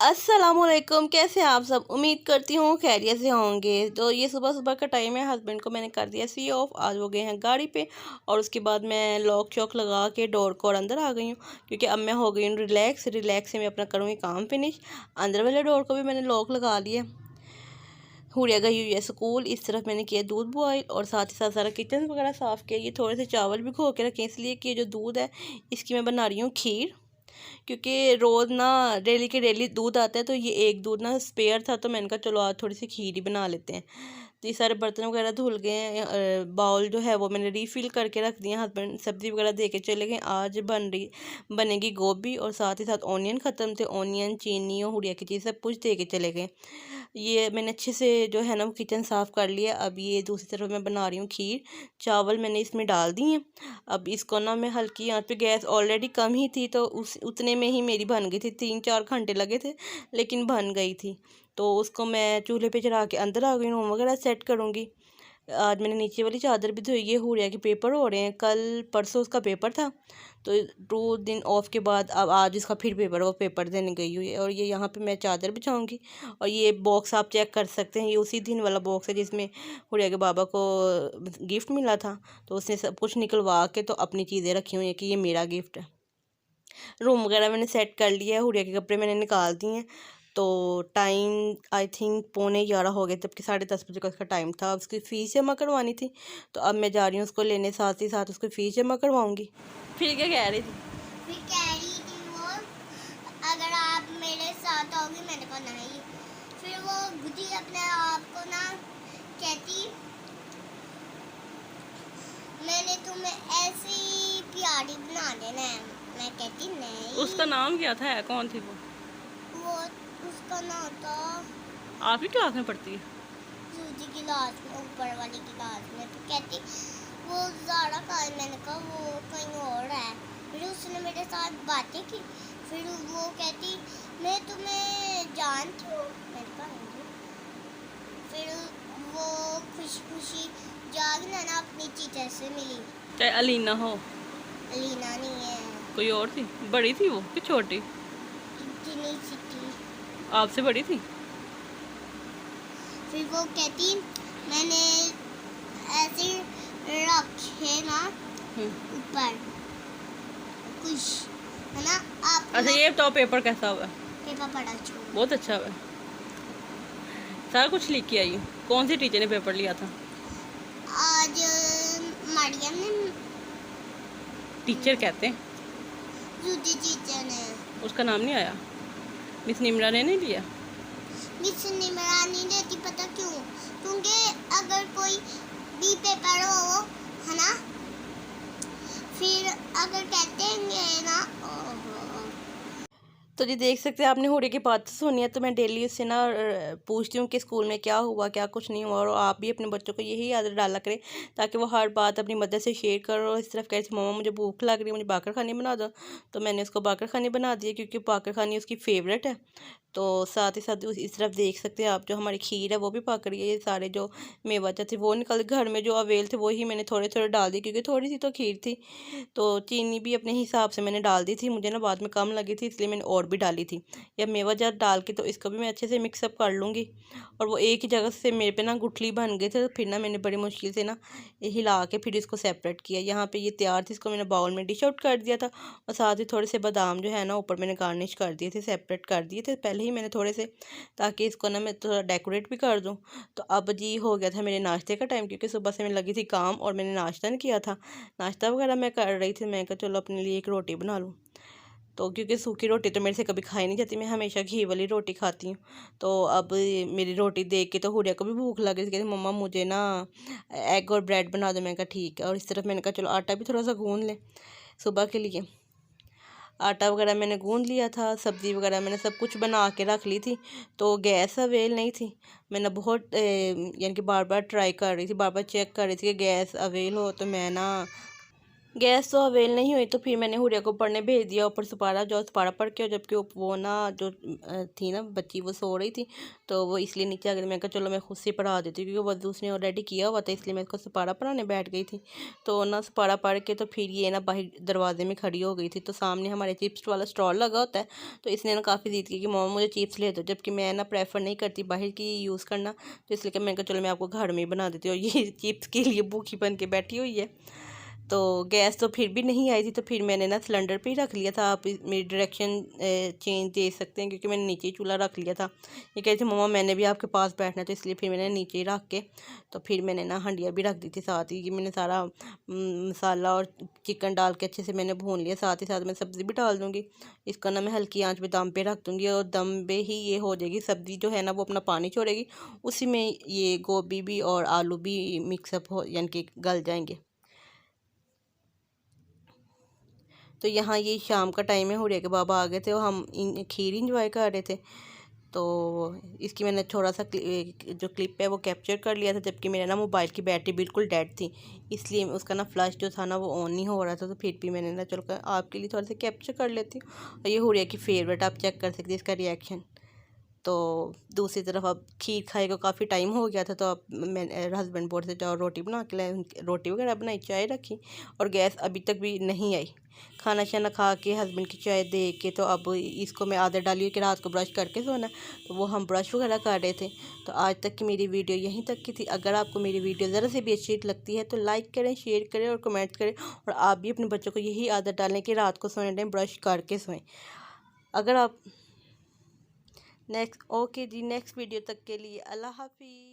अस्सलाम वालेकुम। कैसे हैं आप सब? उम्मीद करती हूँ खैरियत से होंगे। तो ये सुबह सुबह का टाइम है, हस्बैंड को मैंने कर दिया सी ऑफ। आज वो गए हैं गाड़ी पे और उसके बाद मैं लॉक चौक लगा के डोर को और अंदर आ गई हूँ, क्योंकि अब मैं हो गई हूँ रिलैक्स से मैं अपना करूँगी काम फिनिश। अंदर वाले डोर को भी मैंने लॉक लगा लिया। हुरिया गई हुई है स्कूल। इस तरफ मैंने किया दूध बॉयल और साथ ही साथ सारा किचन वगैरह साफ़ किया। ये थोड़े से चावल भी खो के रखे इसलिए कि जो दूध है इसकी मैं बना रही हूँ खीर, क्योंकि रोज़ ना डेली के डेली दूध आता है, तो ये एक दूध ना स्पेयर था, तो मैंने कहा चलो आज थोड़ी सी खीर ही बना लेते हैं। तो ये सारे बर्तन वगैरह धुल गए हैं। बाउल जो है वो मैंने रीफ़िल करके रख दिया। हस्बैंड सब्ज़ी वगैरह दे के चले गए। आज बनेगी गोभी और साथ ही साथ ऑनियन ख़त्म थे। ऑनियन, चीनी और हुरिया की चीज़ सब कुछ दे के चले गए। ये मैंने अच्छे से जो है ना वो किचन साफ़ कर लिया। अब ये दूसरी तरफ मैं बना रही हूँ खीर। चावल मैंने इसमें डाल दिए हैं। अब इसको ना मैं हल्की आंच पे, गैस ऑलरेडी कम ही थी तो उतने में ही मेरी बन गई थी। 3-4 घंटे लगे थे लेकिन बन गई थी। तो उसको मैं चूल्हे पे चढ़ा के अंदर आ गई हूँ, वगैरह सेट करूँगी। आज मैंने नीचे वाली चादर भी धोई है। हुरिया के पेपर हो रहे हैं, कल परसों उसका पेपर था, तो 2 दिन ऑफ के बाद अब आज इसका फिर पेपर, वो पेपर देने गई हुई है। और ये यहाँ पे मैं चादर बिछाऊंगी। और ये बॉक्स आप चेक कर सकते हैं, ये उसी दिन वाला बॉक्स है जिसमें हुरिया के बाबा को गिफ्ट मिला था। तो उसने सब कुछ निकलवा के तो अपनी चीज़ें रखी हुई हैं कि ये मेरा गिफ्ट है। रूम वगैरह मैंने सेट कर लिया है। हुरिया के कपड़े मैंने निकाल दिए हैं। तो टाइम आई थिंक 11:15 हो गए, जबकि 10:30 बजे का उसका टाइम था। अब उसकी फ़ीस जमा करवानी थी, तो अब मैं जा रही हूँ उसको लेने, साथ ही साथ उसकी फ़ीस जमा करवाऊँगी। फिर क्या कह रही थी? फिर कह रही थी वो, अगर आप मेरे साथ आओगी। मैंने कहा नहीं। फिर वो बुद्धि अपने आप को ना कहती, मैंने तुम्हें ऐसी प्यारी बना देना है। मैं कहती नहीं। उसका नाम क्या था? कौन थी वो? उसका नाम था, आप ही क्लास में पढ़ती है? सूजी की क्लास में, ऊपर वाली की क्लास में। तो कहती वो ज़ारा का है। मैंने कहा वो कहीं और है। फिर उसने मेरे साथ बातें की। फिर वो कहती मैं तुम्हें जानती हूँ। मैंने कहा नहीं। फिर वो खुशी खुशी जागना ना अपनी टीचर से मिली। चाहे अलीना हो। अलीना नहीं है, कोई और थी? बड़ी थी वो कि छोटी? इतनी सी थी। आपसे बड़ी थी? फिर वो कहती मैंने ऐसे रखे ना ऊपर कुछ, है ना। आप अच्छा, ये तो पेपर कैसा हुआ? पेपर पढ़ा छोड़। बहुत अच्छा हुआ। सारा कुछ लिख के आई हूँ। कौन सी टीचर ने पेपर लिया था? आज मरियम ने। टीचर कहते हैं? दूसरी टीचर ने। उसका नाम नहीं आया? मिस निमरा ने नहीं लिया? मिस निमरा नहीं देती, पता क्यों? क्योंकि अगर कोई भी पेपर हो, है ना, फिर अगर कहते हैं ना। तो जी देख सकते हैं आपने हुरिया की बात सुनी है। तो मैं डेली उससे ना पूछती हूँ कि स्कूल में क्या हुआ, क्या कुछ नहीं हुआ। और आप भी अपने बच्चों को यही आदत डाला करें ताकि वो हर बात अपनी मदर से शेयर करो। इस तरफ कहती मम्मा मुझे भूख लग रही है, मुझे बाकर खानी बना दो। तो मैंने उसको बाकर खानी बना दी, क्योंकि बाकर खानी उसकी फेवरेट है। तो साथ ही साथ इस तरफ देख सकते हैं आप, जो हमारी खीर है वो भी पक रही है। ये सारे जो मेवा थे वो निकल, घर में जो अवेल थे वही मैंने थोड़े थोड़े डाल दी, क्योंकि थोड़ी सी तो खीर थी। तो चीनी भी अपने हिसाब से मैंने डाल दी थी, मुझे ना बाद में कम लगी थी इसलिए मैंने और भी डाली थी। या मेवा जार डाल के तो इसको भी मैं अच्छे से मिक्सअप कर लूँगी। और वो एक ही जगह से मेरे पे ना गुठली बन गए थे, तो फिर ना मैंने बड़ी मुश्किल से ना हिला के फिर इसको सेपरेट किया। यहाँ पे ये तैयार थी, इसको मैंने बाउल में डिश आउट कर दिया था। और साथ ही थोड़े से बादाम जो है ना ऊपर मैंने गार्निश कर दिए थे, सेपरेट कर दिए थे पहले ही मैंने थोड़े से, ताकि इसको ना मैं थोड़ा डेकोरेट भी कर दूँ। तो अब जी हो गया था मेरे नाश्ते का टाइम, क्योंकि सुबह से मैं लगी थी काम और मैंने नाश्ता नहीं किया था। नाश्ता वगैरह मैं कर रही थी, मैं कहा चलो अपने लिए एक रोटी बना लूँ। तो क्योंकि सूखी रोटी तो मेरे से कभी खाई नहीं जाती, मैं हमेशा घी वाली रोटी खाती हूँ। तो अब मेरी रोटी देख के तो हुरिया को भी भूख लग रही थी, कहती मम्मा मुझे ना एग और ब्रेड बना दो। मैंने कहा ठीक है। और इस तरफ मैंने कहा चलो आटा भी थोड़ा सा गूँध लें सुबह के लिए। आटा वगैरह मैंने गूँध लिया था, सब्ज़ी वगैरह मैंने सब कुछ बना के रख ली थी। तो गैस अवेल नहीं थी। मैंने बहुत यानी कि बार बार ट्राई कर रही थी, बार बार चेक कर रही थी कि गैस अवेल हो। तो मैं ना गैस तो अवेल नहीं हुई तो फिर मैंने हुरिया को पढ़ने भेज दिया ऊपर सुपारा, जो सुपारा पढ़ के, और जबकि वो ना जो थी ना बच्ची वो सो रही थी, तो वो इसलिए नीचे आ गई। मैं कहा चलो मैं खुद से पढ़ा देती हूँ, क्योंकि वज़ू उसने ऑलरेडी किया हुआ था, इसलिए मैं इसको सुपारा पढ़ाने बैठ गई थी। तो ना सुपारा पढ़ के तो फिर ये ना बाहर दरवाजे में खड़ी हो गई थी, तो सामने हमारे चिप्स वाला स्टॉल लगा होता है, तो इसने ना काफ़ी ज़िद की कि मम्मा मुझे चिप्स ले दो, जबकि मैं ना प्रेफर नहीं करती बाहर की यूज़ करना, तो इसलिए कि मैंने कहा चलो मैं आपको घर में ही बना देती हूँ। ये चिप्स के लिए भूखी बन के बैठी हुई है। तो गैस तो फिर भी नहीं आई थी, तो फिर मैंने ना सिलेंडर पे ही रख लिया था। आप मेरी डायरेक्शन चेंज दे सकते हैं, क्योंकि मैंने नीचे ही चूल्हा रख लिया था। ये कहती थी मम्मा मैंने भी आपके पास बैठना है, तो इसलिए फिर मैंने नीचे ही रख के, तो फिर मैंने ना हंडिया भी रख दी थी साथ ही। कि मैंने सारा मसाला और चिकन डाल के अच्छे से मैंने भून लिया, साथ ही साथ मैं सब्ज़ी भी डाल दूँगी। इसका ना मैं हल्की आंच पे दम पे रख दूँगी, और दम पे ही ये हो जाएगी सब्ज़ी जो है ना, वो अपना पानी छोड़ेगी, उसी में ये गोभी भी और आलू भी मिक्सअप हो, यानी कि गल जाएंगे। तो यहाँ ये शाम का टाइम है, हुरिया के बाबा आ गए थे और हम खीर इंजॉय कर रहे थे। तो इसकी मैंने थोड़ा सा जो क्लिप है वो कैप्चर कर लिया था, जबकि मेरा ना मोबाइल की बैटरी बिल्कुल डेड थी, इसलिए उसका ना फ्लैश जो था ना वो ऑन नहीं हो रहा था। तो फिर भी मैंने ना चलो आपके लिए थोड़ा सा कैप्चर कर लेती हूँ। और ये हुरिया की फेवरेट, आप चेक कर सकते हैं इसका रिएक्शन। तो दूसरी तरफ अब खीर खाए को काफ़ी टाइम हो गया था, तो अब मैं हस्बैंड बोर्ड से जाओ रोटी बना के लाए, रोटी वगैरह बनाई, चाय रखी, और गैस अभी तक भी नहीं आई। खाना शाना खा के हस्बैंड की चाय दे के, तो अब इसको मैं आदत डाली हुई कि रात को ब्रश करके सोना, तो वो हम ब्रश वगैरह कर रहे थे। तो आज तक की मेरी वीडियो यहीं तक की थी। अगर आपको मेरी वीडियो ज़रा से भी अच्छी लगती है तो लाइक करें, शेयर करें और कमेंट करें, और आप भी अपने बच्चों को यही आदत डालें कि रात को सोने टाइम ब्रश करके सोएं। अगर आप नेक्स्ट, ओके जी, नेक्स्ट वीडियो तक के लिए अल्लाह हाफिज़।